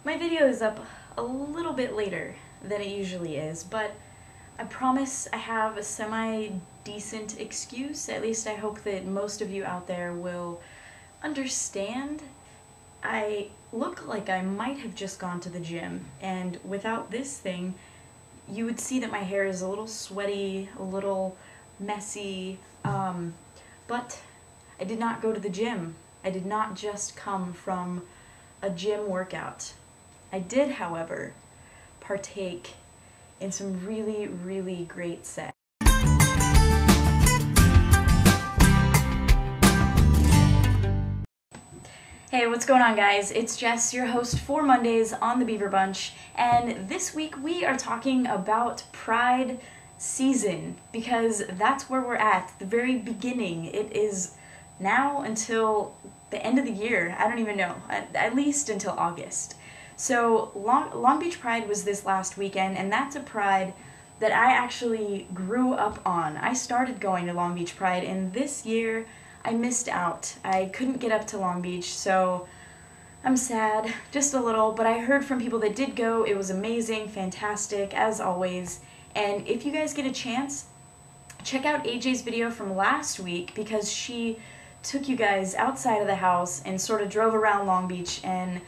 My video is up a little bit later than it usually is, but I promise I have a semi-decent excuse. At least I hope that most of you out there will understand. I look like I might have just gone to the gym, and without this thing, you would see that my hair is a little sweaty, a little messy, but I did not go to the gym. I did not just come from a gym workout. I did, however, partake in some really, really great sex. Hey, what's going on, guys? It's Jess, your host for Mondays on the Beaver Bunch, and this week we are talking about Pride season, because that's where we're at, the very beginning. It is now until the end of the year. I don't even know, at least until August. So Long Beach Pride was this last weekend, and that's a Pride that I actually grew up on. I started going to Long Beach Pride, and this year I missed out. I couldn't get up to Long Beach, so I'm sad, just a little, but I heard from people that did go. It was amazing, fantastic, as always. And if you guys get a chance, check out AJ's video from last week, because she took you guys outside of the house and sort of drove around Long Beach and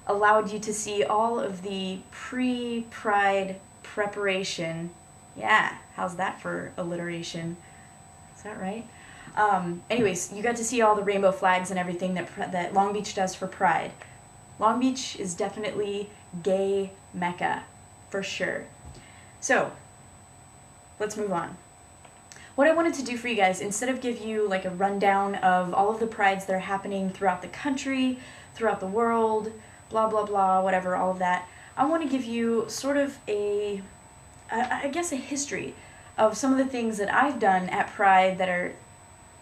allowed you to see all of the pre-Pride preparation. Yeah, how's that for alliteration? Is that right? Anyways, you got to see all the rainbow flags and everything that Long Beach does for Pride. Long Beach is definitely gay mecca, for sure. So, let's move on. What I wanted to do for you guys, instead of give you like a rundown of all of the prides that are happening throughout the country, throughout the world, blah blah blah, whatever, all of that, I want to give you sort of I guess a history of some of the things that I've done at Pride that are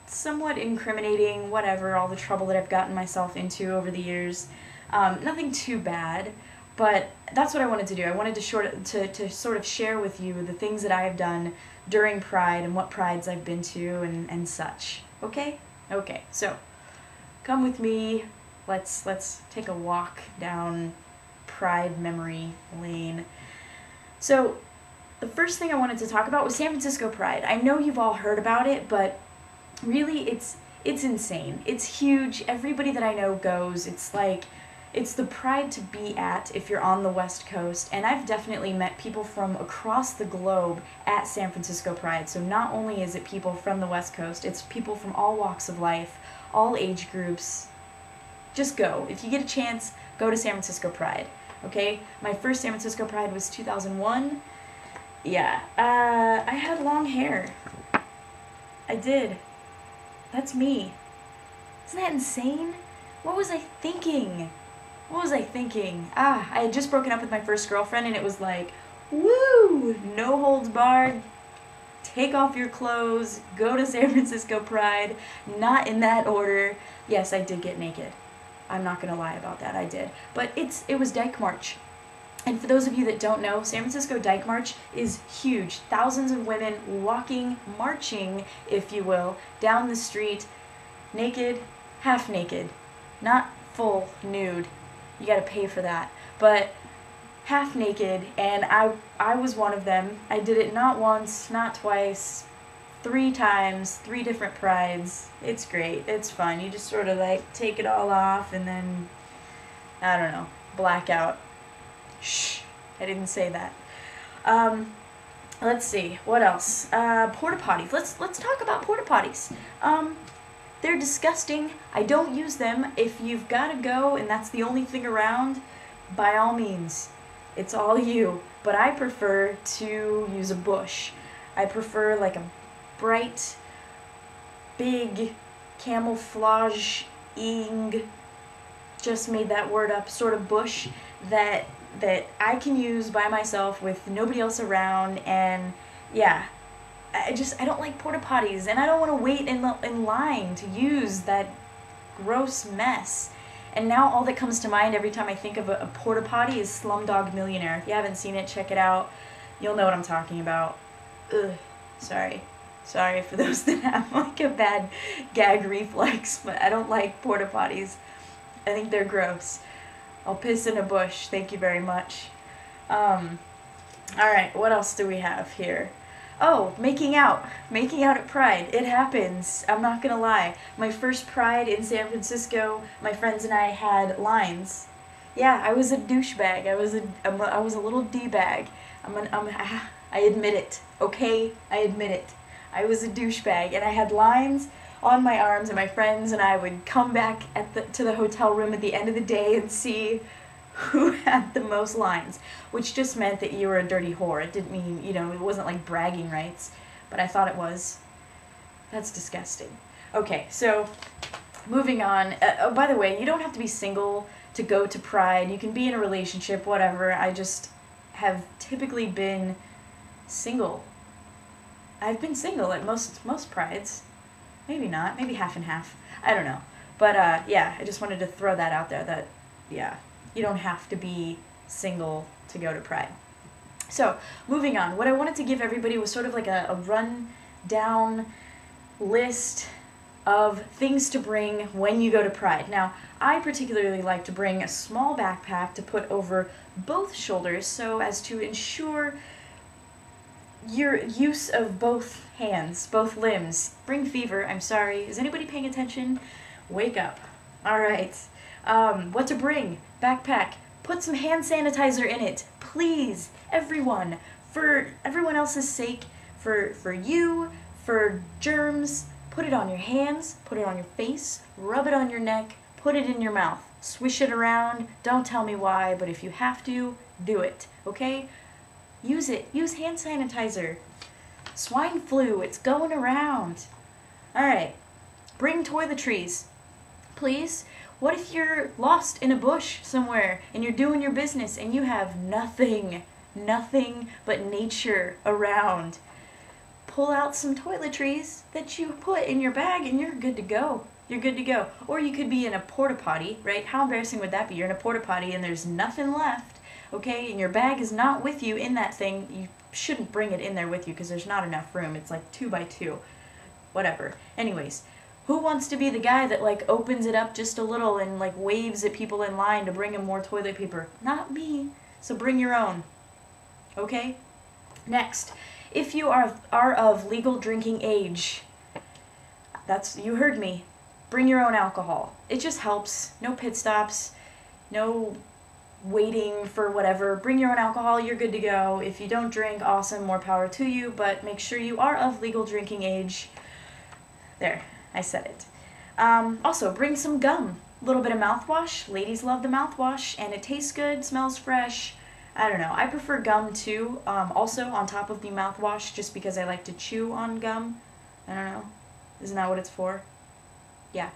somewhat incriminating, whatever, all the trouble that I've gotten myself into over the years. Nothing too bad, but that's what I wanted to do. I wanted to sort of share with you the things that I have done during Pride and what Prides I've been to and such. Okay? Okay, so come with me. Let's take a walk down Pride memory lane. So the first thing I wanted to talk about was San Francisco Pride. I know you've all heard about it, but really it's insane. It's huge. Everybody that I know goes. It's the Pride to be at if you're on the West Coast, and I've definitely met people from across the globe at San Francisco Pride. So not only is it people from the West Coast, it's people from all walks of life, all age groups. Just go. If you get a chance, go to San Francisco Pride, okay? My first San Francisco Pride was 2001. Yeah, I had long hair. I did. That's me. Isn't that insane? What was I thinking? What was I thinking? I had just broken up with my first girlfriend, and it was like, woo! No holds barred. Take off your clothes. Go to San Francisco Pride. Not in that order. Yes, I did get naked. I'm not going to lie about that. I did. But it was Dyke March. And for those of you that don't know, San Francisco Dyke March is huge. Thousands of women walking, marching, if you will, down the street, naked, half naked. Not full nude. You gotta pay for that. But half naked, and I was one of them. I did it not once, not twice, 3 times, 3 different prides. It's great. It's fun. You just sort of like take it all off and then, I don't know, black out. Shh, I didn't say that. Let's see, what else? Porta potties. Let's talk about porta potties. They're disgusting. I don't use them. If you've got to go and that's the only thing around, by all means, it's all you. But I prefer to use a bush. I prefer like a bright, big, camouflage-ing, just made that word up, sort of bush that I can use by myself with nobody else around. And yeah, I don't like porta potties, and I don't want to wait in line to use that gross mess. And now all that comes to mind every time I think of a porta potty is Slumdog Millionaire. If you haven't seen it, check it out. You'll know what I'm talking about. Ugh, sorry for those that have like a bad gag reflex, but I don't like porta potties. I think they're gross. I'll piss in a bush. Thank you very much. Alright, what else do we have here? Oh, making out. Making out at Pride. It happens. I'm not gonna lie. My first Pride in San Francisco, my friends and I had lines. Yeah, I was a douchebag. I was a little D-bag. I admit it. Okay? I admit it. I was a douchebag, and I had lines on my arms, and my friends and I would come back to the hotel room at the end of the day and see who had the most lines, which just meant that you were a dirty whore. It didn't mean, you know, it wasn't like bragging rights, but I thought it was. That's disgusting. Okay, so moving on. Oh, by the way, you don't have to be single to go to Pride. You can be in a relationship, whatever. I just have typically been single. I've been single at most Prides. Maybe not. Maybe half and half. I don't know. But yeah, I just wanted to throw that out there that, yeah, you don't have to be single to go to Pride. So, moving on. What I wanted to give everybody was sort of like a run-down list of things to bring when you go to Pride. Now, I particularly like to bring a small backpack to put over both shoulders so as to ensure your use of both hands, both limbs. Bring fever, I'm sorry. Is anybody paying attention? Wake up. Alright. What to bring? Backpack. Put some hand sanitizer in it. Please, everyone. For everyone else's sake. For you, for germs. Put it on your hands, put it on your face, rub it on your neck, put it in your mouth. Swish it around. Don't tell me why, but if you have to, do it. Okay? Use it. Use hand sanitizer. Swine flu, it's going around. Alright. Bring toiletries. Please. What if you're lost in a bush somewhere and you're doing your business and you have nothing but nature around? Pull out some toiletries that you put in your bag and you're good to go. You're good to go. Or you could be in a porta potty, right? How embarrassing would that be? You're in a porta potty and there's nothing left, okay? And your bag is not with you in that thing. You shouldn't bring it in there with you because there's not enough room. It's like 2 by 2. Whatever. Anyways, who wants to be the guy that like opens it up just a little and like waves at people in line to bring them more toilet paper? Not me. So bring your own. Okay? Next. If you are of legal drinking age, you heard me, bring your own alcohol. It just helps. No pit stops, no waiting for whatever. Bring your own alcohol, you're good to go. If you don't drink, awesome, more power to you, but make sure you are of legal drinking age. There, I said it. Also, bring some gum. A little bit of mouthwash. Ladies love the mouthwash, and it tastes good, smells fresh. I don't know. I prefer gum too, also on top of the mouthwash, just because I like to chew on gum. I don't know. Isn't that what it's for? Yeah.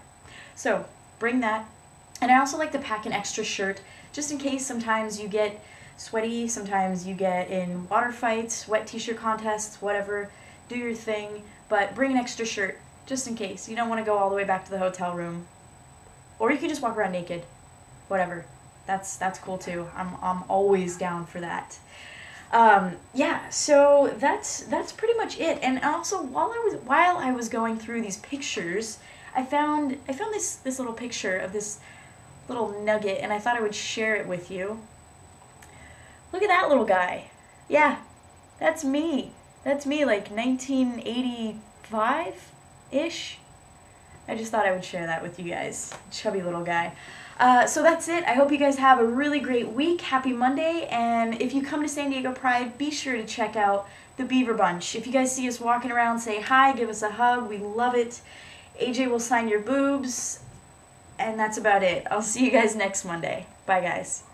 So, bring that. And I also like to pack an extra shirt, just in case sometimes you get sweaty, sometimes you get in water fights, wet t-shirt contests, whatever. Do your thing, but bring an extra shirt, just in case. You don't want to go all the way back to the hotel room. Or you can just walk around naked. Whatever. That's cool too. I'm always down for that. Yeah, so that's pretty much it. And also while I was going through these pictures, I found this little picture of this little nugget, and I thought I would share it with you. Look at that little guy. Yeah, that's me. That's me, like 1985-ish. I just thought I would share that with you guys. Chubby little guy. So that's it. I hope you guys have a really great week. Happy Monday. And if you come to San Diego Pride, be sure to check out the Beaver Bunch. If you guys see us walking around, say hi, give us a hug. We love it. AJ will sign your boobs. And that's about it. I'll see you guys next Monday. Bye, guys.